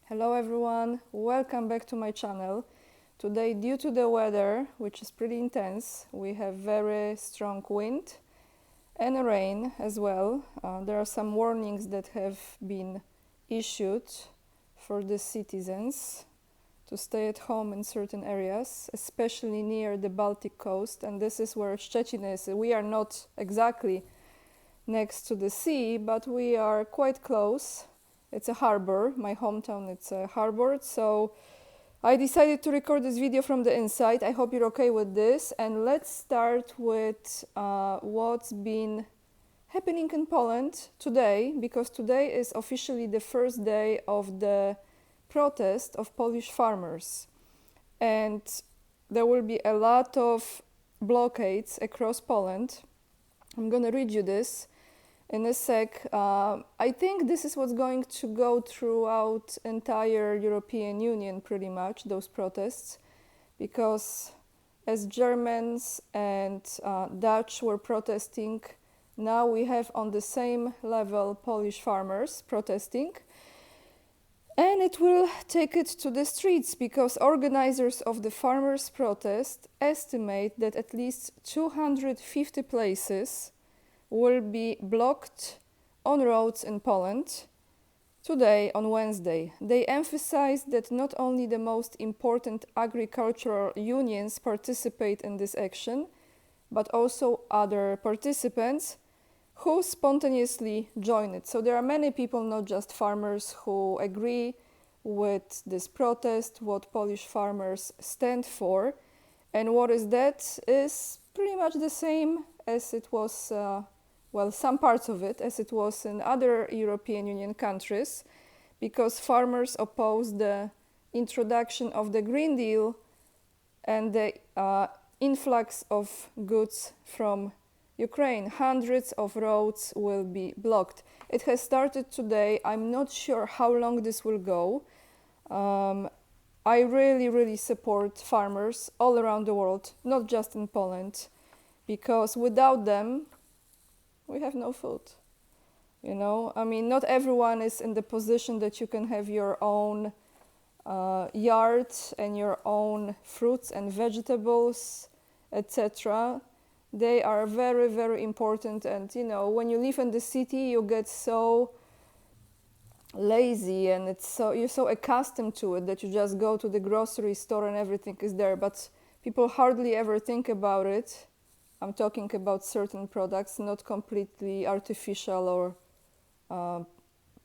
Hello everyone, welcome back to my channel. Today, due to the weather, which is pretty intense, we have very strong wind and rain as well. There are some warnings that have been issued for the citizens to stay at home in certain areas, especially near the Baltic coast, and this is where Szczecin is. We are not exactly next to the sea, but we are quite close. It's a harbor, my hometown, it's a harbor, so I decided to record this video from the inside. I hope you're okay with this, and let's start with what's been happening in Poland today, because today is officially the first day of the protest of Polish farmers, and there will be a lot of blockades across Poland. I'm gonna read you this in a sec. I think this is what's going to go throughout entire European Union pretty much, those protests, because as Germans and Dutch were protesting, now we have on the same level Polish farmers protesting, and it will take it to the streets because organizers of the farmers' protest estimate that at least 250 places will be blocked on roads in Poland today, on Wednesday. They emphasize that not only the most important agricultural unions participate in this action, but also other participants who spontaneously join it. So there are many people, not just farmers, who agree with this protest, what Polish farmers stand for, and what is that is pretty much the same as it was some parts of it, as it was in other European Union countries, because farmers oppose the introduction of the Green Deal and the influx of goods from Ukraine. Hundreds of roads will be blocked. It has started today. I'm not sure how long this will go. I really support farmers all around the world, not just in Poland, because without them, we have no food. You know, I mean, not everyone is in the position that you can have your own yard and your own fruits and vegetables, etc. They are very important, and you know, when you live in the city, you get so lazy, and you're so accustomed to it that you just go to the grocery store and everything is there, but people hardly ever think about it. I'm talking about certain products, not completely artificial or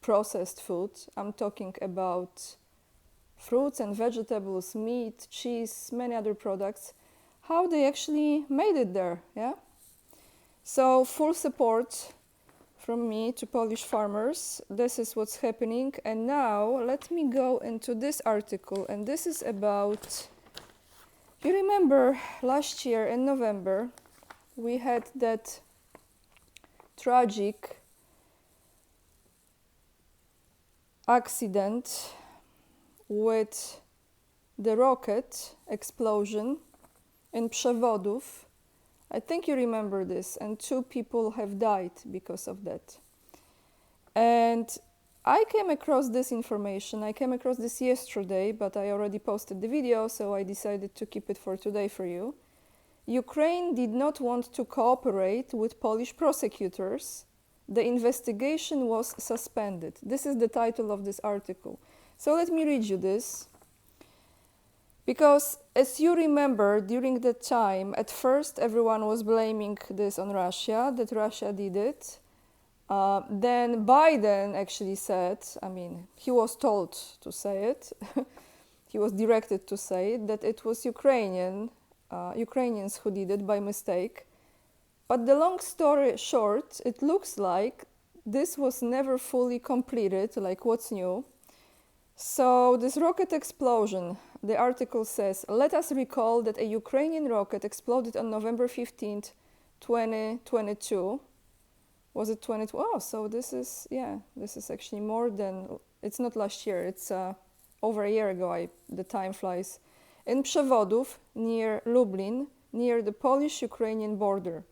processed food. I'm talking about fruits and vegetables, meat, cheese, many other products, how they actually made it there, yeah? So full support from me to Polish farmers. This is what's happening. And now let me go into this article, and this is about, you remember last year in November, we had that tragic accident with the rocket explosion in Przewodów. I think you remember this, and 2 people have died because of that. And I came across this information. I came across this yesterday, but I already posted the video, so I decided to keep it for today for you. Ukraine did not want to cooperate with Polish prosecutors. The investigation was suspended. This is the title of this article. So let me read you this. Because as you remember, during that time, at first everyone was blaming this on Russia, that Russia did it. Then Biden actually said, I mean, he was told to say it, he was directed to say it, that it was Ukrainians who did it by mistake. But the long story short, it looks like this was never fully completed, like what's new. So this rocket explosion, the article says, let us recall that a Ukrainian rocket exploded on November 15th, 2022. Was it 20? Oh, so this is actually more than, it's not last year, it's over a year ago, the time flies. In Przewodów, near Lublin, near the Polish-Ukrainian border.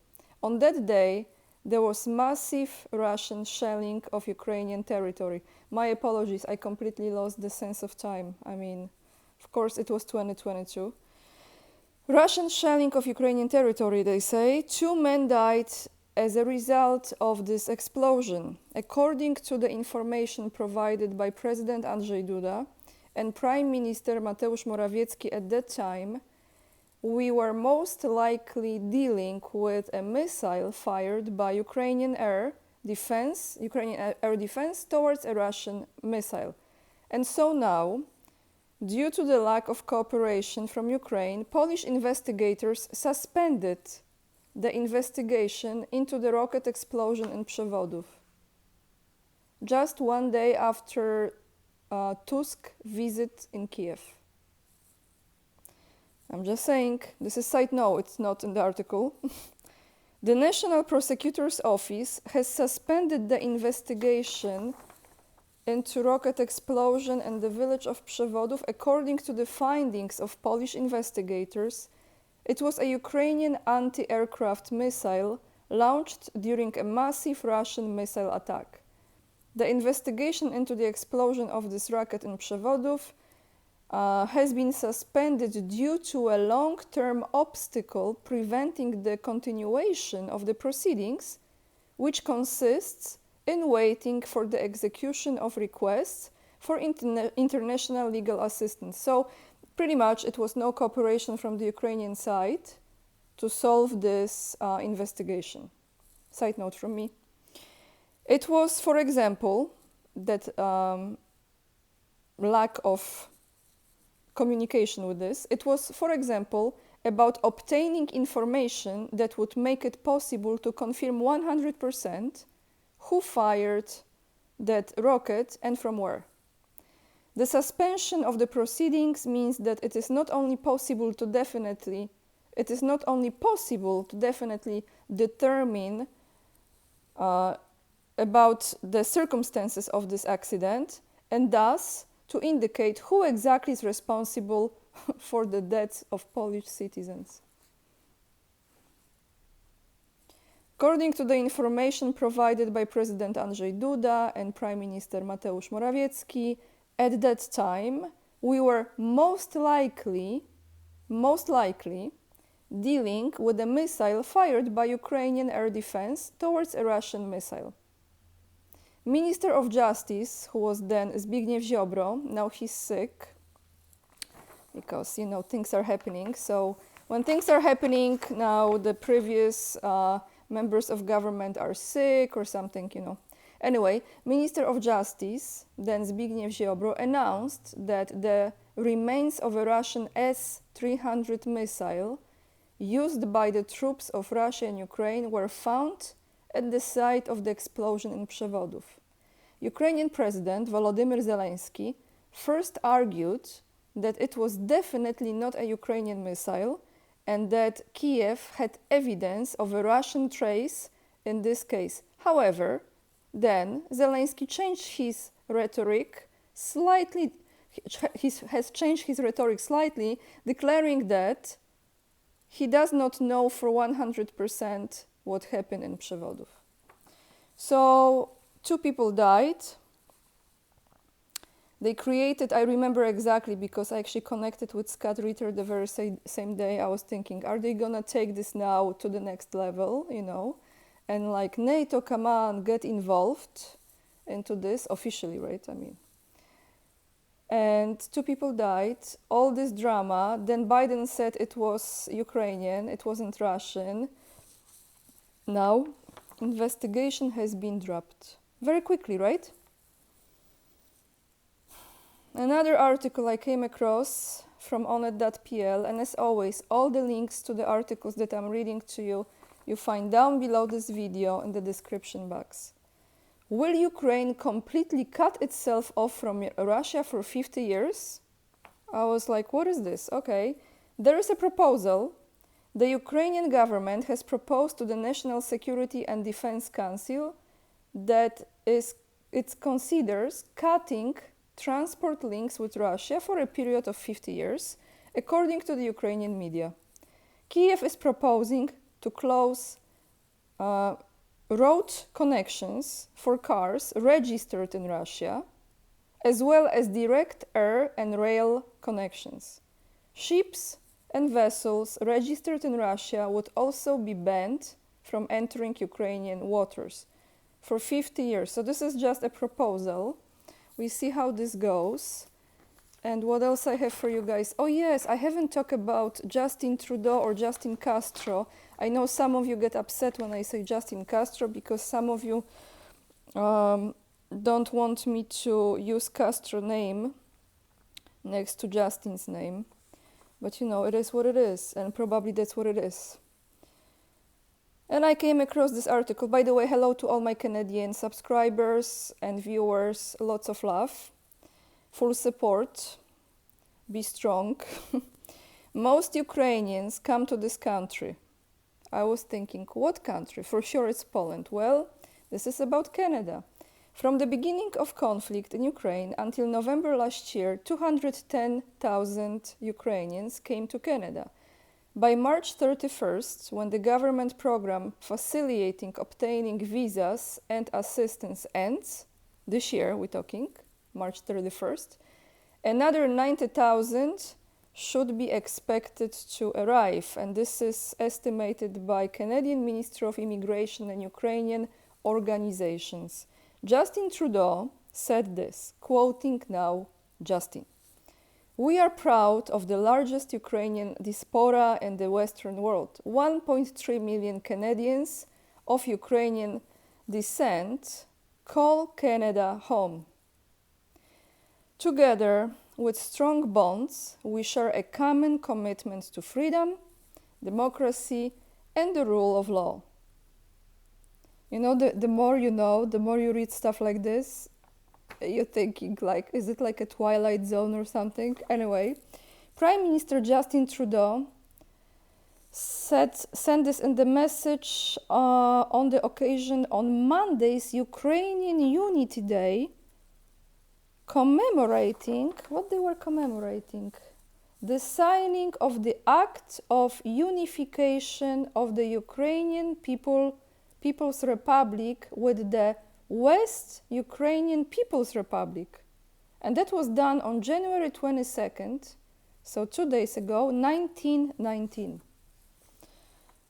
On that day, there was massive Russian shelling of Ukrainian territory. My apologies, I completely lost the sense of time. I mean, of course, it was 2022. Russian shelling of Ukrainian territory, they say. 2 men died as a result of this explosion. According to the information provided by President Andrzej Duda and Prime Minister Mateusz Morawiecki at that time, we were most likely dealing with a missile fired by Ukrainian air defense towards a Russian missile. And so now, due to the lack of cooperation from Ukraine, Polish investigators suspended the investigation into the rocket explosion in Przewodów, just 1 day after Tusk's visit in Kiev. I'm just saying, this is side note, it's not in the article. The National Prosecutor's Office has suspended the investigation into rocket explosion in the village of Przewodów. According to the findings of Polish investigators, it was a Ukrainian anti-aircraft missile launched during a massive Russian missile attack. The investigation into the explosion of this rocket in Przewodów has been suspended due to a long-term obstacle preventing the continuation of the proceedings, which consists in waiting for the execution of requests for international legal assistance. So pretty much it was no cooperation from the Ukrainian side to solve this investigation. Side note from me. It was, for example, that lack of communication with this. It was, for example, about obtaining information that would make it possible to confirm 100% who fired that rocket and from where. The suspension of the proceedings means that it is not only possible to definitely determine about the circumstances of this accident, and thus to indicate who exactly is responsible for the deaths of Polish citizens. According to the information provided by President Andrzej Duda and Prime Minister Mateusz Morawiecki, at that time, we were most likely dealing with a missile fired by Ukrainian air defense towards a Russian missile. Minister of Justice, who was then Zbigniew Ziobro, now he's sick because, things are happening. So when things are happening, now the previous members of government are sick or something, Anyway, Minister of Justice, then Zbigniew Ziobro, announced that the remains of a Russian S-300 missile used by the troops of Russia and Ukraine were found at the site of the explosion in Przewodów. Ukrainian President Volodymyr Zelensky first argued that it was definitely not a Ukrainian missile and that Kiev had evidence of a Russian trace in this case. However, then Zelensky changed his rhetoric slightly, declaring that he does not know for 100% what happened in Przewodów. So 2 people died. They created, I remember exactly because I actually connected with Scott Ritter the very same day. I was thinking, are they gonna take this now to the next level, And like, NATO, come on, get involved into this officially, right? And 2 people died, all this drama. Then Biden said it was Ukrainian, it wasn't Russian. Now, investigation has been dropped. Very quickly, right? Another article I came across from onet.pl, and as always, all the links to the articles that I'm reading to you, you find down below this video in the description box. Will Ukraine completely cut itself off from Russia for 50 years? I was like, what is this? Okay, there is a proposal. The Ukrainian government has proposed to the National Security and Defense Council that it considers cutting transport links with Russia for a period of 50 years, according to the Ukrainian media. Kiev is proposing to close road connections for cars registered in Russia, as well as direct air and rail connections. Ships and vessels registered in Russia would also be banned from entering Ukrainian waters for 50 years. So this is just a proposal. We see how this goes. And what else I have for you guys? Oh yes, I haven't talked about Justin Trudeau or Justin Castro. I know some of you get upset when I say Justin Castro because some of you don't want me to use Castro name next to Justin's name. But you know, it is what it is, and probably that's what it is. And I came across this article. By the way, hello to all my Canadian subscribers and viewers. Lots of love. Full support. Be strong. Most Ukrainians come to this country. I was thinking, what country? For sure it's Poland. Well, this is about Canada. From the beginning of conflict in Ukraine until November last year, 210,000 Ukrainians came to Canada. By March 31st, when the government program facilitating obtaining visas and assistance ends, this year we're talking, March 31st, another 90,000 should be expected to arrive, and this is estimated by Canadian Ministry of Immigration and Ukrainian organizations. Justin Trudeau said this, quoting now Justin. We are proud of the largest Ukrainian diaspora in the Western world. 1.3 million Canadians of Ukrainian descent call Canada home. Together with strong bonds, we share a common commitment to freedom, democracy, and the rule of law. You know, the more you know, the more you read stuff like this, you're thinking like, is it like a Twilight Zone or something? Anyway, Prime Minister Justin Trudeau sent this in the message on the occasion on Monday's Ukrainian Unity Day, commemorating, what they were commemorating? The signing of the Act of Unification of the Ukrainian People's Republic with the West Ukrainian People's Republic. And that was done on January 22nd, so 2 days ago, 1919.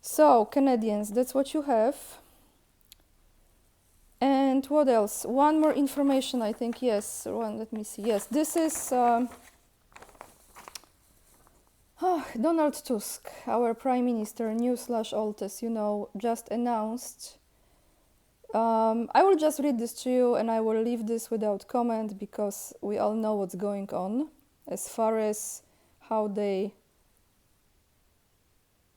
So, Canadians, that's what you have. And what else? One more information, I think, yes. Let me see. Yes, this is Donald Tusk, our Prime Minister, new/old, as you know, just announced. I will just read this to you and I will leave this without comment because we all know what's going on as far as how they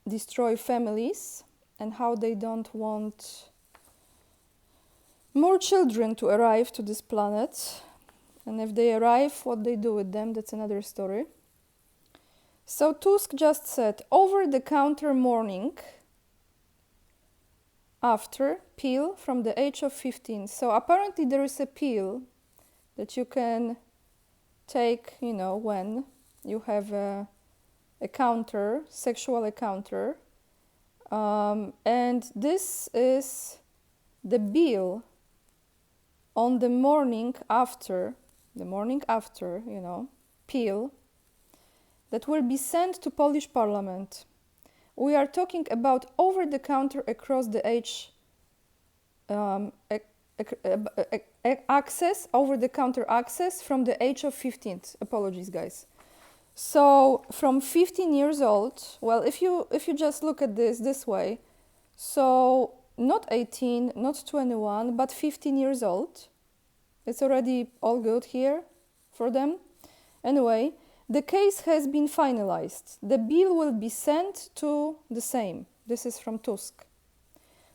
destroy families and how they don't want more children to arrive to this planet. And if they arrive, what they do with them, that's another story. So Tusk just said, over-the-counter morning after pill from the age of 15. So apparently there is a pill that you can take, you know, when you have a sexual encounter. And this is the bill on the morning after, you know, pill that will be sent to Polish Parliament. We are talking about over-the-counter across the age access, over-the-counter access from the age of 15. Apologies, guys. So from 15 years old, well, if you just look at this way, so not 18, not 21, but 15 years old. It's already all good here for them. Anyway, the case has been finalized. The bill will be sent to the Sejm. This is from Tusk.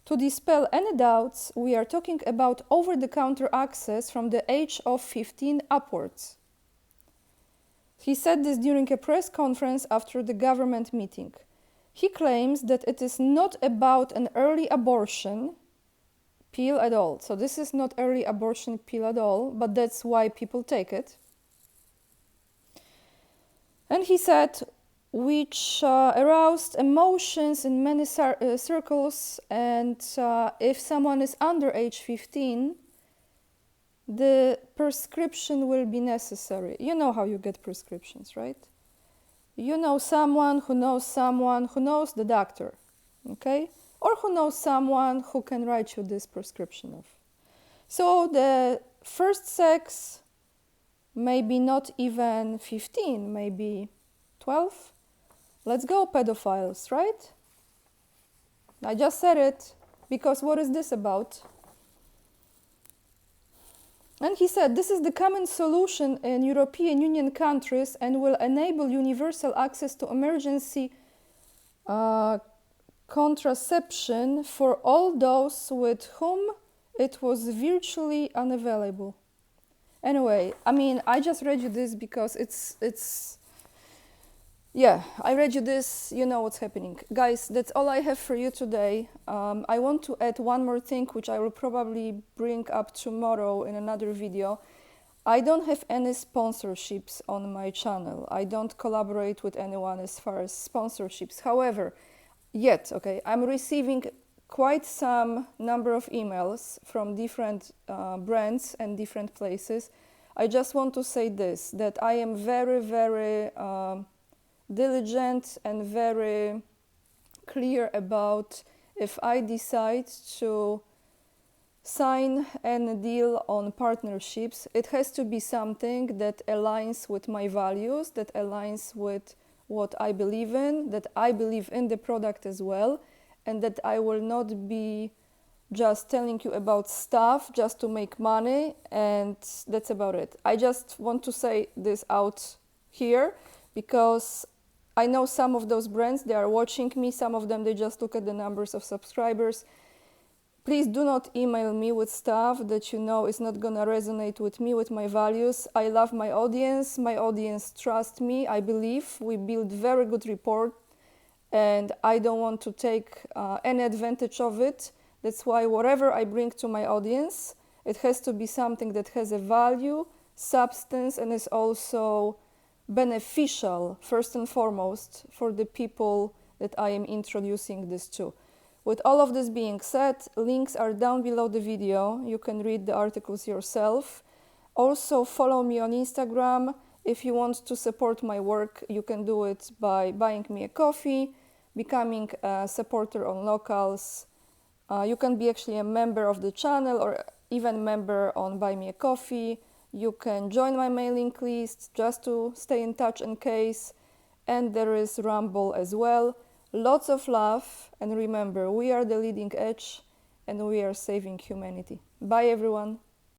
To dispel any doubts, we are talking about over-the-counter access from the age of 15 upwards. He said this during a press conference after the government meeting. He claims that it is not about an early abortion pill at all. So this is not early abortion pill at all, but that's why people take it. And he said, which aroused emotions in many circles, and if someone is under age 15, the prescription will be necessary. You know how you get prescriptions, right? You know someone who knows the doctor, okay? Or who knows someone who can write you this prescription of. So the first sex, maybe not even 15, maybe 12. Let's go, pedophiles, right? I just said it, because what is this about? And he said, this is the common solution in European Union countries and will enable universal access to emergency contraception for all those with whom it was virtually unavailable. Anyway, I mean, I just read you this because yeah, I read you this, you know what's happening. Guys, that's all I have for you today. I want to add one more thing, which I will probably bring up tomorrow in another video. I don't have any sponsorships on my channel. I don't collaborate with anyone as far as sponsorships. However, okay, I'm receiving quite some number of emails from different brands and different places. I just want to say this, that I am very, very diligent and very clear about if I decide to sign any deal on partnerships, it has to be something that aligns with my values, that aligns with what I believe in, that I believe in the product as well, and that I will not be just telling you about stuff just to make money, and that's about it. I just want to say this out here because I know some of those brands, they are watching me, some of them, they just look at the numbers of subscribers. Please do not email me with stuff that you know is not gonna resonate with me, with my values. I love my audience trusts me, I believe. We build very good rapport, and I don't want to take any advantage of it. That's why whatever I bring to my audience, it has to be something that has a value, substance, and is also beneficial, first and foremost, for the people that I am introducing this to. With all of this being said, links are down below the video. You can read the articles yourself. Also, follow me on Instagram. If you want to support my work, you can do it by buying me a coffee, becoming a supporter on Locals. You can be actually a member of the channel or even member on Buy Me a Coffee. You can join my mailing list just to stay in touch in case. And there is Rumble as well. Lots of love, and remember, we are the leading edge and we are saving humanity. Bye everyone.